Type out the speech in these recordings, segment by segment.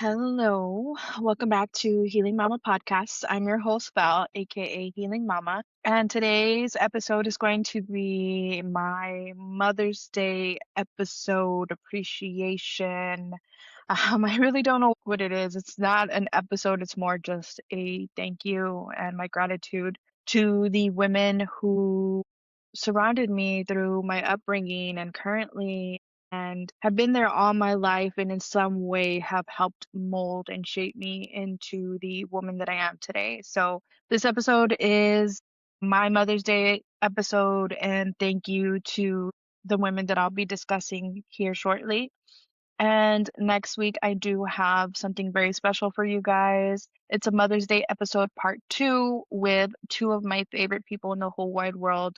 Hello, welcome back to Healing Mama Podcast. I'm your host, Val, aka Healing Mama, and today's episode is going to be my Mother's Day episode appreciation. I really don't know what it is. It's not an episode, it's more just a thank you and my gratitude to the women who surrounded me through my upbringing and currently and have been there all my life and in some way have helped mold and shape me into the woman that I am today. So, this episode is my Mother's Day episode, and thank you to the women that I'll be discussing here shortly. And next week, I do have something very special for you guys. It's a Mother's Day episode part two with two of my favorite people in the whole wide world,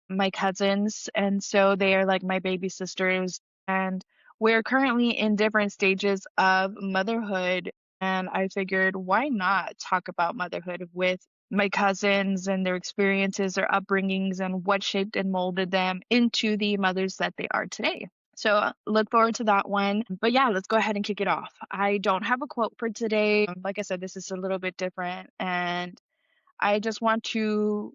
my cousins, and so they are like my baby sisters. And we're currently in different stages of motherhood. And I figured, why not talk about motherhood with my cousins and their experiences, their upbringings, and what shaped and molded them into the mothers that they are today. So look forward to that one. But yeah, let's go ahead and kick it off. I don't have a quote for today. Like I said, this is a little bit different. And I just want to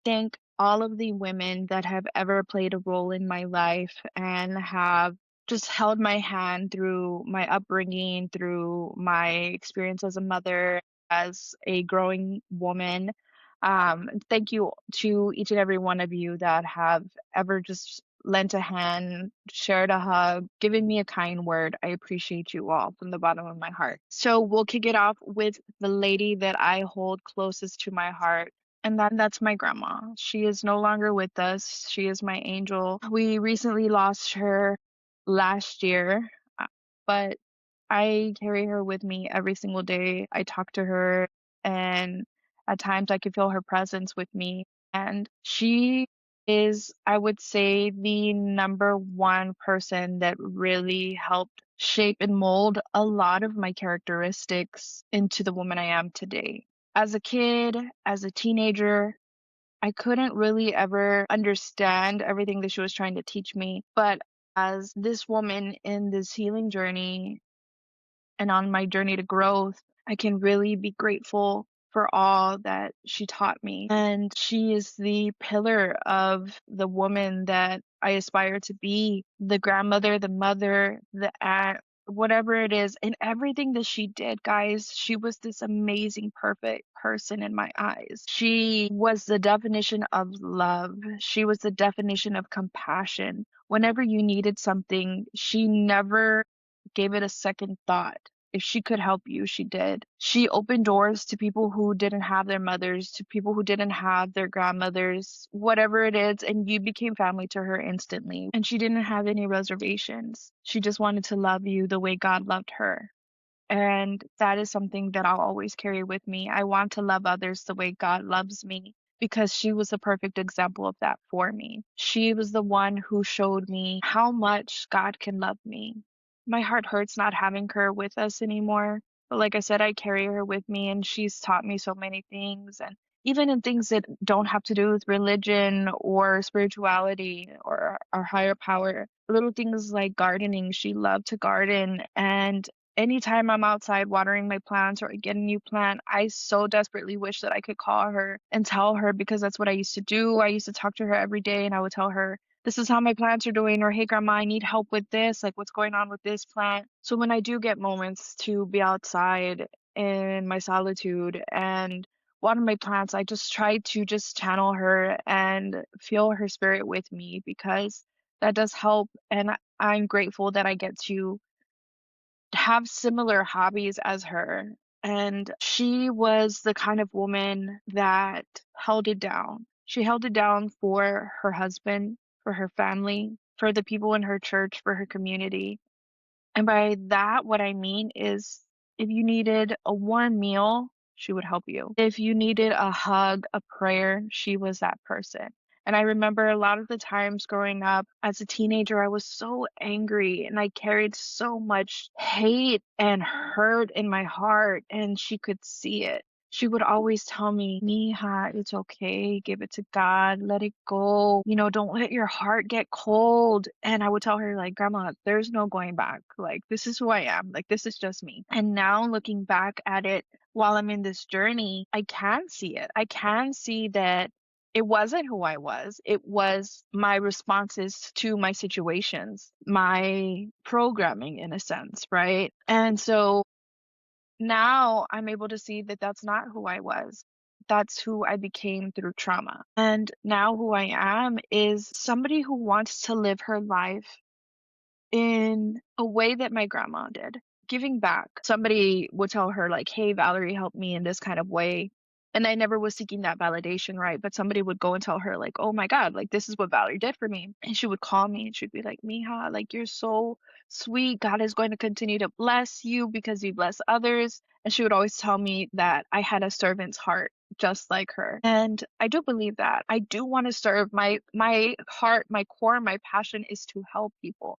thank all of the women that have ever played a role in my life and have just held my hand through my upbringing, through my experience as a mother, as a growing woman. Thank you to each and every one of you that have ever just lent a hand, shared a hug, given me a kind word. I appreciate you all from the bottom of my heart. So we'll kick it off with the lady that I hold closest to my heart, and that's my grandma. She is no longer with us. She is my angel. We recently lost her last year, but I carry her with me every single day. I talk to her, and at times I can feel her presence with me. And she is, I would say, the number one person that really helped shape and mold a lot of my characteristics into the woman I am today. As a kid, as a teenager, I couldn't really ever understand everything that she was trying to teach me. But as this woman in this healing journey and on my journey to growth, I can really be grateful for all that she taught me. And she is the pillar of the woman that I aspire to be, the grandmother, the mother, the aunt, whatever it is. And everything that she did, guys, she was this amazing, perfect person in my eyes. She was the definition of love, she was the definition of compassion. Whenever you needed something, she never gave it a second thought. If she could help you, she did. She opened doors to people who didn't have their mothers, to people who didn't have their grandmothers, whatever it is, and you became family to her instantly. And she didn't have any reservations. She just wanted to love you the way God loved her. And that is something that I'll always carry with me. I want to love others the way God loves me because she was a perfect example of that for me. She was the one who showed me how much God can love me. My heart hurts not having her with us anymore. But like I said, I carry her with me and she's taught me so many things. And even in things that don't have to do with religion or spirituality or our higher power, little things like gardening. She loved to garden, and anytime I'm outside watering my plants or I get a new plant, I so desperately wish that I could call her and tell her, because that's what I used to do. I used to talk to her every day and I would tell her, this is how my plants are doing, or hey, grandma, I need help with this. Like, what's going on with this plant? So, when I do get moments to be outside in my solitude and water my plants, I just try to just channel her and feel her spirit with me because that does help. And I'm grateful that I get to have similar hobbies as her. And she was the kind of woman that held it down. She held it down for her husband, for her family, for the people in her church, for her community. And by that, what I mean is if you needed a warm meal, she would help you. If you needed a hug, a prayer, she was that person. And I remember a lot of the times growing up as a teenager, I was so angry and I carried so much hate and hurt in my heart, and she could see it. she would always tell me, Mija, it's okay, give it to God, let it go. Don't let your heart get cold. And I would tell her, like, Grandma, there's no going back. Like, this is who I am. Like, this is just me. And now looking back at it while I'm in this journey, I can see it. I can see that it wasn't who I was. It was my responses to my situations, my programming in a sense, right? And so now I'm able to see that that's not who I was. That's who I became through trauma. And now who I am is somebody who wants to live her life in a way that my grandma did, giving back. Somebody would tell her, like, hey, Valerie helped me in this kind of way. And I never was seeking that validation, right? But somebody would go and tell her, like, oh my God, like, this is what Valerie did for me. And she would call me and she'd be like, Mija, like, you're so sweet. God is going to continue to bless you because you bless others. And she would always tell me that I had a servant's heart just like her. And I do believe that. I do want to serve. My heart, my core, my passion is to help people.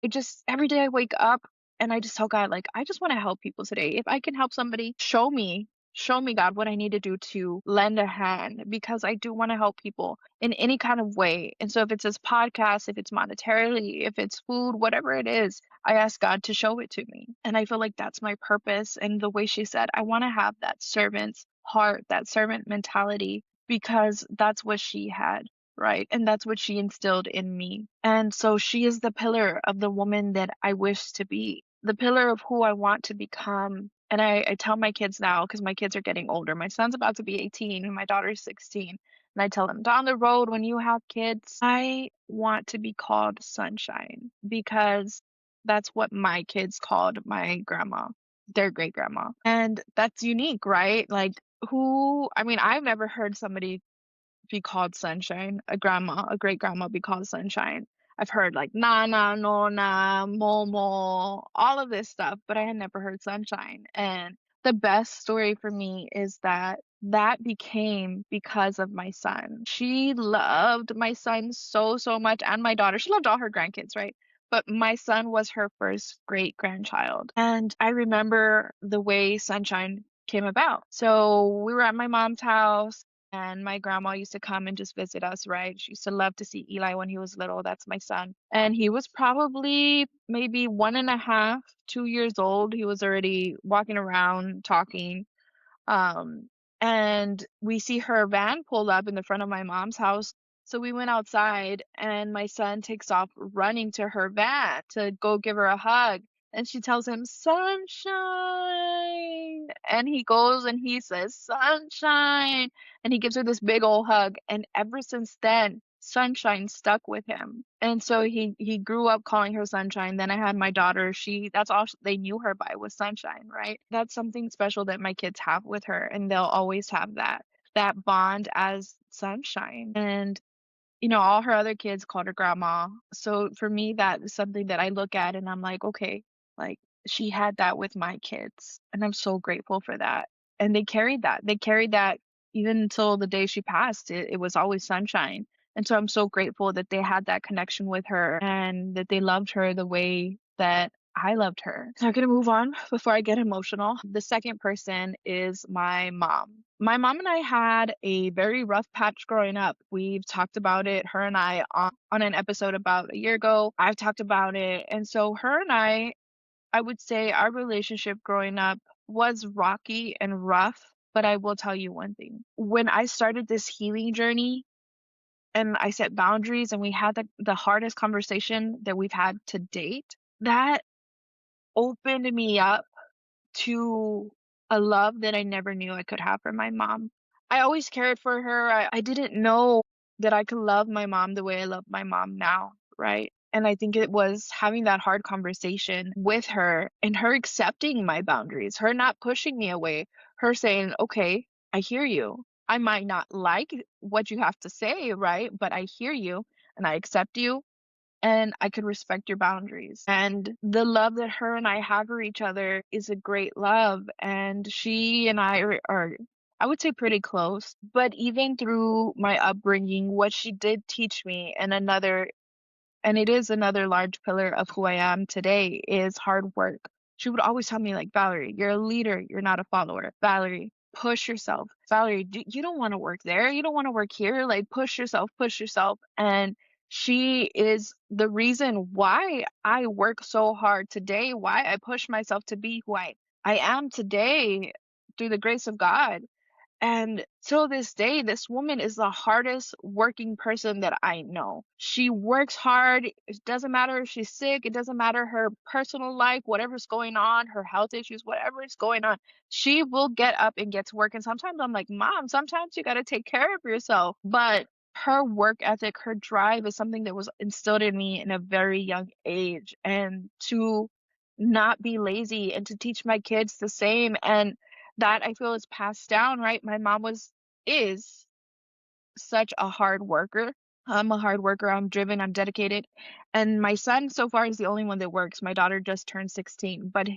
It just every day I wake up and I just tell God, like, I just want to help people today. If I can help somebody, show me, God, what I need to do to lend a hand because I do want to help people in any kind of way. And so if it's this podcast, if it's monetarily, if it's food, whatever it is, I ask God to show it to me. And I feel like that's my purpose. And the way she said, I want to have that servant's heart, that servant mentality, because that's what she had. Right. And that's what she instilled in me. And so she is the pillar of the woman that I wish to be, the pillar of who I want to become. And I tell my kids now, because my kids are getting older. My son's about to be 18 and my daughter's 16. And I tell them, down the road, when you have kids, I want to be called Sunshine because that's what my kids called my grandma, their great grandma. And that's unique, right? Like, I mean, I've never heard somebody be called Sunshine, a great grandma be called Sunshine. I've heard like Nana, Nona, Momo, all of this stuff, but I had never heard Sunshine. And the best story for me is that became because of my son. She loved my son so, so much, and my daughter. She loved all her grandkids, right? But my son was her first great grandchild. And I remember the way Sunshine came about. So we were at my mom's house and my grandma used to come and just visit us, right? She used to love to see Eli when he was little. That's my son. And he was probably maybe 1.5, 2 years old. He was already walking around, talking. Um, and we see her van pull up in the front of my mom's house. So we went outside, and my son takes off running to her van to go give her a hug. And she tells him, Sunshine. And he goes and he says, Sunshine. And he gives her this big old hug. And ever since then, Sunshine stuck with him. And so he grew up calling her Sunshine. Then I had my daughter. That's all they knew her by was Sunshine, right? That's something special that my kids have with her, and they'll always have that bond as Sunshine. And all her other kids called her grandma. So for me, that is something that I look at and I'm like, okay, like she had that with my kids. And I'm so grateful for that. And they carried that. They carried that even until the day she passed. It was always Sunshine. And so I'm so grateful that they had that connection with her and that they loved her the way that I loved her. So I'm going to move on before I get emotional. The second person is my mom. My mom and I had a very rough patch growing up. We've talked about it, her and I, on an episode about a year ago. I've talked about it. And so her and I would say our relationship growing up was rocky and rough. But I will tell you one thing. When I started this healing journey and I set boundaries and we had the hardest conversation that we've had to date, that opened me up to a love that I never knew I could have for my mom. I always cared for her. I didn't know that I could love my mom the way I love my mom now, right? And I think it was having that hard conversation with her and her accepting my boundaries, her not pushing me away, her saying, okay, I hear you. I might not like what you have to say, right? But I hear you and I accept you and I could respect your boundaries. And the love that her and I have for each other is a great love. And she and I are, I would say, pretty close. But even through my upbringing, what she did teach me, and it is another large pillar of who I am today, is hard work. She would always tell me, like, Valerie, you're a leader, you're not a follower. Valerie, push yourself. Valerie, you don't want to work there. You don't want to work here. Like, push yourself, push yourself. And she is the reason why I work so hard today, why I push myself to be who I am today through the grace of God. And till this day, this woman is the hardest working person that I know. She works hard. It doesn't matter if she's sick. It doesn't matter her personal life, whatever's going on, her health issues, whatever is going on. She will get up and get to work. And sometimes I'm like, Mom, sometimes you got to take care of yourself. But her work ethic, her drive is something that was instilled in me in a very young age. And to not be lazy and to teach my kids the same. And that I feel is passed down, right? My mom is such a hard worker. I'm a hard worker. I'm driven. I'm dedicated. And my son so far is the only one that works. My daughter just turned 16, but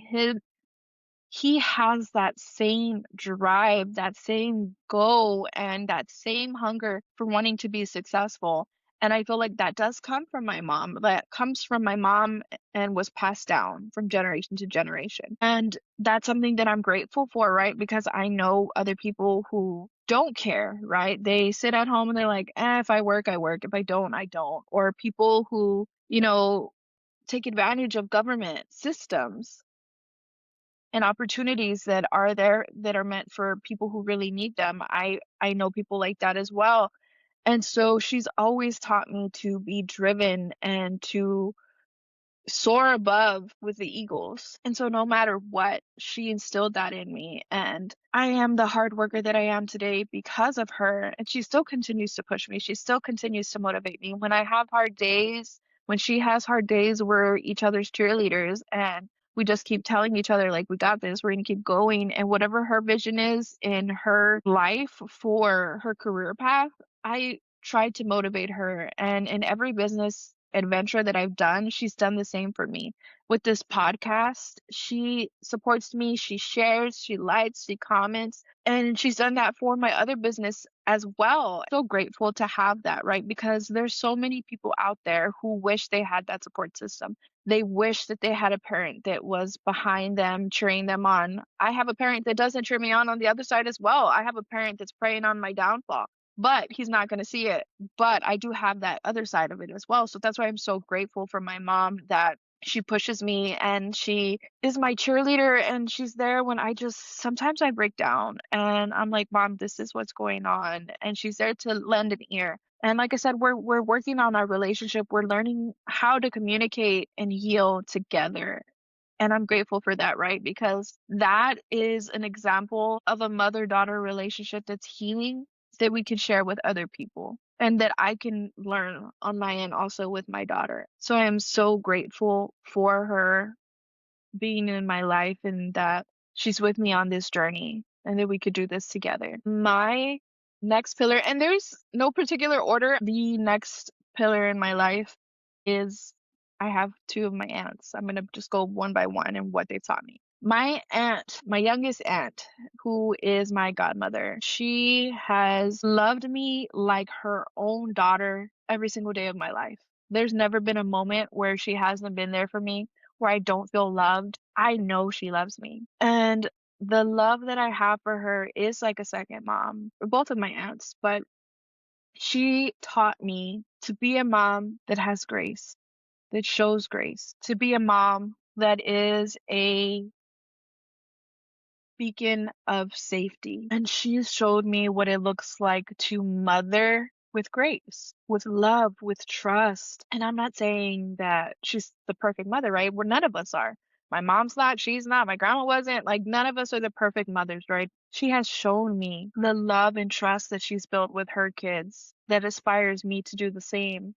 he has that same drive, that same goal, and that same hunger for wanting to be successful. And I feel like that does come from my mom. That comes from my mom and was passed down from generation to generation. And that's something that I'm grateful for, right? Because I know other people who don't care, right? They sit at home and they're like, if I work, I work. If I don't, I don't. Or people who, take advantage of government systems and opportunities that are there that are meant for people who really need them. I know people like that as well. And so she's always taught me to be driven and to soar above with the eagles. And so no matter what, she instilled that in me. And I am the hard worker that I am today because of her. And she still continues to push me. She still continues to motivate me. When I have hard days, when she has hard days, we're each other's cheerleaders. And we just keep telling each other, like, we got this, we're going to keep going. And whatever her vision is in her life for her career path, I try to motivate her. And in every business adventure that I've done, she's done the same for me. With this podcast, she supports me, she shares, she likes, she comments, and she's done that for my other business as well. So grateful to have that, right? Because there's so many people out there who wish they had that support system. They wish that they had a parent that was behind them, cheering them on. I have a parent that doesn't cheer me on the other side as well. I have a parent that's preying on my downfall, but he's not going to see it. But I do have that other side of it as well. So that's why I'm so grateful for my mom, that she pushes me and she is my cheerleader, and she's there when sometimes I break down and I'm like, Mom, this is what's going on. And she's there to lend an ear. And like I said, we're working on our relationship. We're learning how to communicate and heal together. And I'm grateful for that, right? Because that is an example of a mother-daughter relationship that's healing, that we can share with other people and that I can learn on my end also with my daughter. So I am so grateful for her being in my life and that she's with me on this journey and that we could do this together. My next pillar, and there's no particular order, the next pillar in my life is I have two of my aunts. I'm going to just go one by one and what they've taught me. My aunt, my youngest aunt, who is my godmother, she has loved me like her own daughter every single day of my life. There's never been a moment where she hasn't been there for me, where I don't feel loved. I know she loves me. And the love that I have for her is like a second mom for both of my aunts, but she taught me to be a mom that has grace, that shows grace, to be a mom that is a beacon of safety. And she showed me what it looks like to mother with grace, with love, with trust. And I'm not saying that she's the perfect mother, right? Where none of us are. My mom's not, she's not, my grandma wasn't. Like, none of us are the perfect mothers, right? She has shown me the love and trust that she's built with her kids that inspires me to do the same.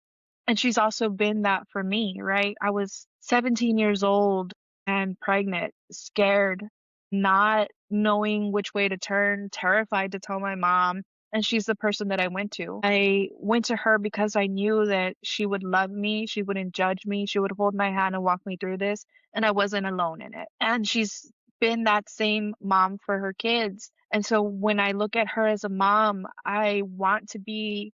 And she's also been that for me, right? I was 17 years old and pregnant, scared, not knowing which way to turn, terrified to tell my mom. And she's the person that I went to. I went to her because I knew that she would love me. She wouldn't judge me. She would hold my hand and walk me through this. And I wasn't alone in it. And she's been that same mom for her kids. And so when I look at her as a mom, I want to be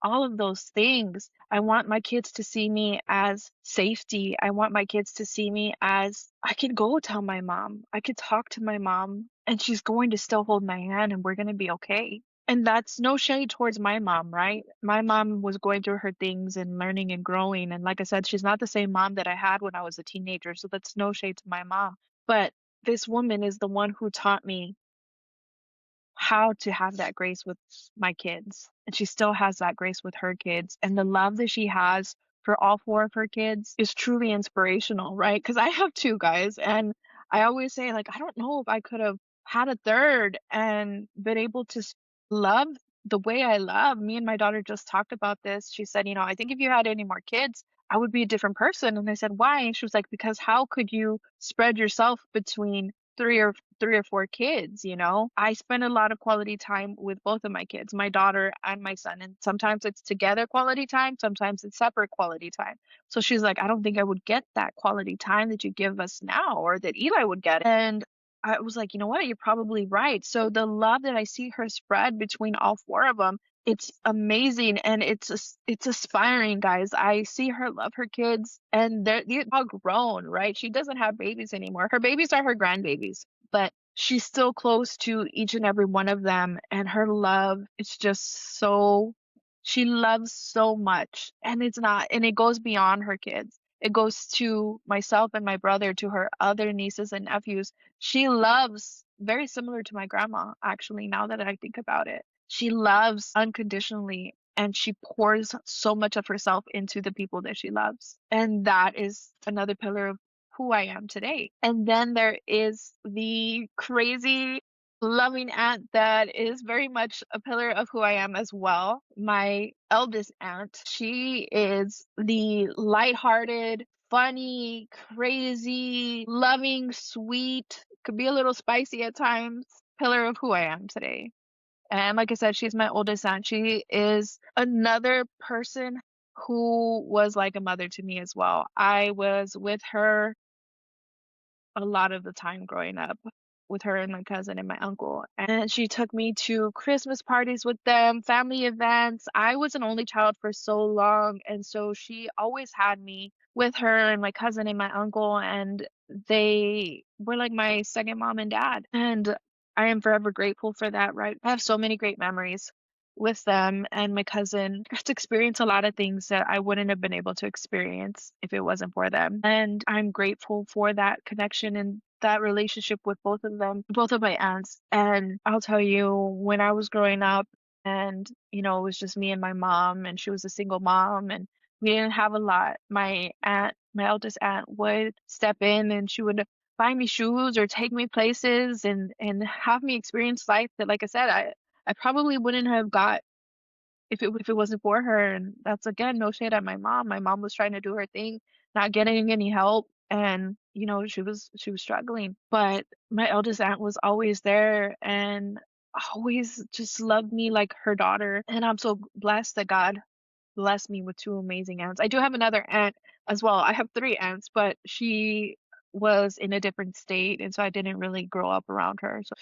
all of those things. I want my kids to see me as safety. I want my kids to see me as I could go tell my mom. I could talk to my mom and she's going to still hold my hand and we're going to be okay. And that's no shade towards my mom, right? My mom was going through her things and learning and growing. And like I said, she's not the same mom that I had when I was a teenager. So that's no shade to my mom. But this woman is the one who taught me how to have that grace with my kids. And she still has that grace with her kids. And the love that she has for all four of her kids is truly inspirational, right? Because I have two guys, and I always say, like, I don't know if I could have had a third and been able to love the way I love. Me and my daughter just talked about this. She said, I think if you had any more kids, I would be a different person. And I said, why? And she was like, because how could you spread yourself between three or four kids, I spend a lot of quality time with both of my kids, my daughter and my son. And sometimes it's together quality time, sometimes it's separate quality time. So she's like, I don't think I would get that quality time that you give us now or that Eli would get. And I was like, you know what? You're probably right. So the love that I see her spread between all four of them, it's amazing and it's aspiring, guys. I see her love her kids and they're all grown, right? She doesn't have babies anymore. Her babies are her grandbabies, but she's still close to each and every one of them. And her love, it's just so, she loves so much. And it goes beyond her kids. It goes to myself and my brother, to her other nieces and nephews. She loves very similar to my grandma, actually, now that I think about it. She loves unconditionally and she pours so much of herself into the people that she loves. And that is another pillar of who I am today. And then there is the crazy loving aunt that is very much a pillar of who I am as well. My eldest aunt, she is the lighthearted, funny, crazy, loving, sweet, could be a little spicy at times, pillar of who I am today. And like I said, she's my oldest aunt. She is another person who was like a mother to me as well. I was with her a lot of the time growing up, with her and my cousin and my uncle. And she took me to Christmas parties with them, family events. I was an only child for so long, and so she always had me with her and my cousin and my uncle, and they were like my second mom and dad. And I am forever grateful for that, right? I have so many great memories with them and my cousin. Got to experience a lot of things that I wouldn't have been able to experience if it wasn't for them. And I'm grateful for that connection and that relationship with both of them, both of my aunts. And I'll tell you, when I was growing up and, it was just me and my mom, and she was a single mom, and we didn't have a lot. My eldest aunt would step in and she would buy me shoes or take me places and have me experience life that, like I said, I probably wouldn't have got if it wasn't for her. And that's, again, no shade at my mom. My mom was trying to do her thing, not getting any help, and she was struggling. But my eldest aunt was always there and always just loved me like her daughter. And I'm so blessed that God blessed me with two amazing aunts. I do have another aunt as well. I have three aunts, but she was in a different state, and so I didn't really grow up around her. So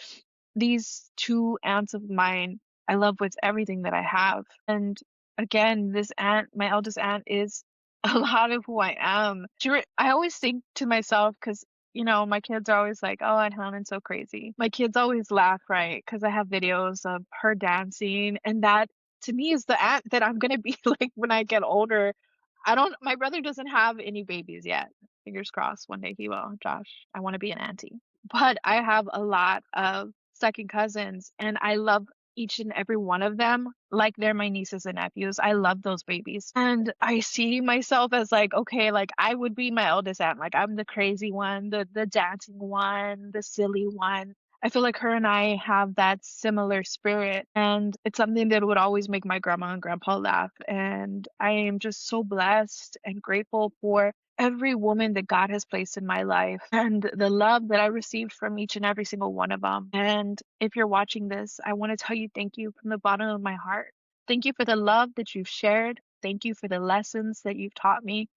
these two aunts of mine, I love with everything that I have. And again, this aunt, my eldest aunt, is a lot of who I am. I always think to myself, because my kids are always like, "Oh, Aunt Helen's so crazy." My kids always laugh, right? Because I have videos of her dancing, and that to me is the aunt that I'm gonna be like when I get older. My brother doesn't have any babies yet. Fingers crossed one day he will. Josh, I want to be an auntie. But I have a lot of second cousins, and I love each and every one of them like they're my nieces and nephews. I love those babies. And I see myself as like, okay, like I would be my eldest aunt. Like I'm the crazy one, the dancing one, the silly one. I feel like her and I have that similar spirit, and it's something that would always make my grandma and grandpa laugh. And I am just so blessed and grateful for every woman that God has placed in my life and the love that I received from each and every single one of them. And if you're watching this, I want to tell you thank you from the bottom of my heart. Thank you for the love that you've shared. Thank you for the lessons that you've taught me.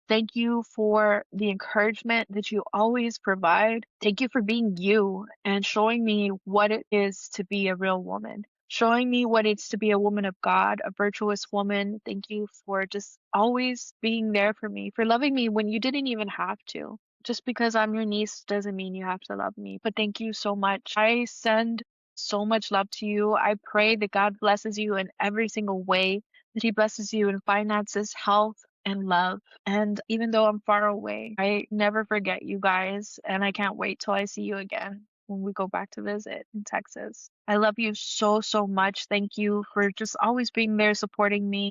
Thank you for the encouragement that you always provide. Thank you for being you and showing me what it is to be a real woman. showing me what it's to be a woman of God, a virtuous woman. Thank you for just always being there for me, for loving me when you didn't even have to. Just because I'm your niece doesn't mean you have to love me. But thank you so much. I send so much love to you. I pray that God blesses you in every single way, that He blesses you in finances, health, and love. And even though I'm far away, I never forget you guys. And I can't wait till I see you again when we go back to visit in Texas. I love you so, so much. Thank you for just always being there supporting me.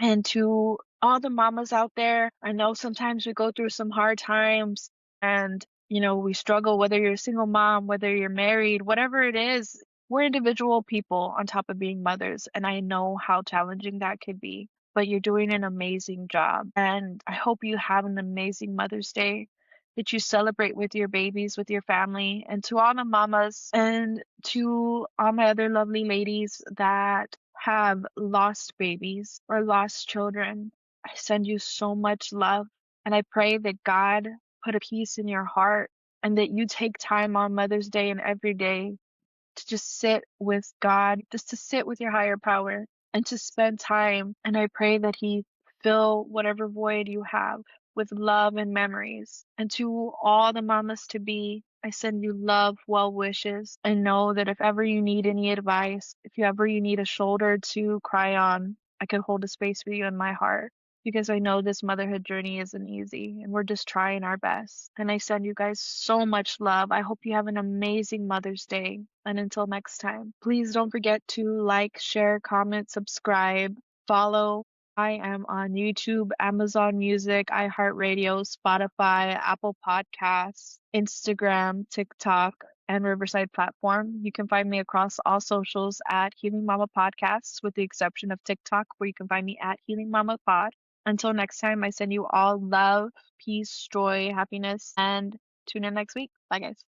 And to all the mamas out there, I know sometimes we go through some hard times and, we struggle, whether you're a single mom, whether you're married, whatever it is, we're individual people on top of being mothers. And I know how challenging that could be, but you're doing an amazing job. And I hope you have an amazing Mother's Day, that you celebrate with your babies, with your family, and to all the mamas and to all my other lovely ladies that have lost babies or lost children. I send you so much love, and I pray that God put a peace in your heart and that you take time on Mother's Day and every day to just sit with God, just to sit with your higher power and to spend time. And I pray that He fill whatever void you have with love and memories. And to all the mamas to be, I send you love, well wishes, and know that if ever you need any advice, if you ever you need a shoulder to cry on, I can hold a space for you in my heart, because I know this motherhood journey isn't easy and we're just trying our best. And I send you guys so much love. I hope you have an amazing Mother's Day. And until next time, please don't forget to like, share, comment, subscribe, follow. I am on YouTube, Amazon Music, iHeartRadio, Spotify, Apple Podcasts, Instagram, TikTok, and Riverside platform. You can find me across all socials at Healing Mama Podcasts, with the exception of TikTok, where you can find me at Healing Mama Pod. Until next time, I send you all love, peace, joy, happiness, and tune in next week. Bye, guys.